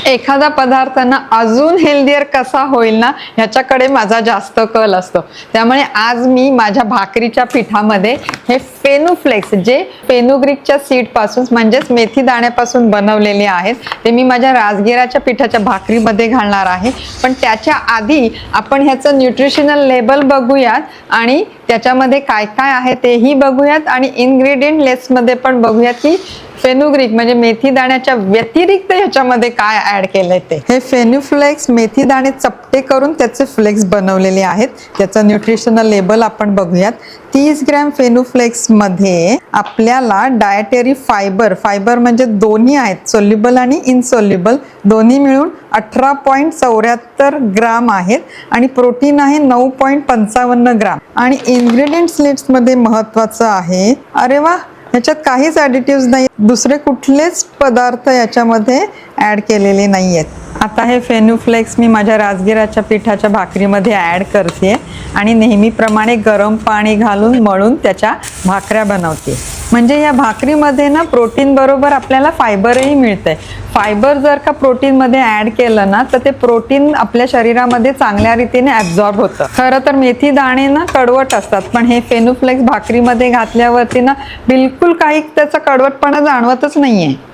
एखादा पदार्थ ना अजून हेल्दियर कसा होईल ना ह्याच्याकडे माझा जास्त कल असतो. त्यामुळे आज मी माझ्या भाकरीच्या पिठामध्ये हे फेनुफ्लेक्स जे फेनुग्रीकच्या सीड पासून म्हणजेच मेथी दाण्यापासून बनवलेले आहेत ते मी माझ्या राजगिराच्या पिठाच्या भाकरीमध्ये घालणार आहे. पण त्याच्या आधी आपण ह्याचं न्यूट्रिशनल लेबल बघूयात आणि त्याच्यामध्ये काय काय आहे तेही बघूयात आणि इन्ग्रेडियंट लिस्टमध्ये पण बघूयात की फेनुग्रीक म्हणजे मेथी दाण्याच्या व्यतिरिक्त ह्याच्यामध्ये काय ऍड केलंय ते. हे फेनुफ्लेक्स मेथी दाणे चपटे करून त्याचे फ्लेक्स बनवलेले आहेत. त्याचं न्यूट्रिशनल लेबल आपण बघूयात. 30 ग्रॅम फेनुफ्लेक्स मध्ये आपल्याला डायटरी फायबर म्हणजे दोन्ही आहेत, सोल्युबल आणि इनसोल्युबल दोन्ही मिळून 18.74 ग्राम आहेत आणि प्रोटीन आहे 9.55 ग्राम. आणि इन्ग्रेडियंट्स लिस्ट मध्ये महत्वाचं आहे, अरे वा, ह्याच्यात काहीच ॲडिटिव्ह नाही, दुसरे कुठलेच पदार्थ याच्यामध्ये ऍड केलेले नाही आहेत. आता हे फेनुफ्लेक्स मी माझ्या राजगिराच्या पिठाच्या भाकरीमध्ये ऍड करते आणि नेहमीप्रमाणे गरम पाणी घालून मळून त्याच्या भाकऱ्या बनवते. म्हणजे या भाकरीमध्ये ना प्रोटीन बरोबर आपल्याला फायबरही मिळतंय. फायबर जर का प्रोटीनमध्ये ऍड केलं ना तर ते प्रोटीन आपल्या शरीरामध्ये चांगल्या रीतीने ॲब्झॉर्ब होतं. खरं तर मेथी दाणे ना कडवट असतात, पण हे फेनुफ्लेक्स भाकरीमध्ये घातल्यावरती ना बिलकुल काही त्याचा कडवटपणा जाणवतच नाहीये.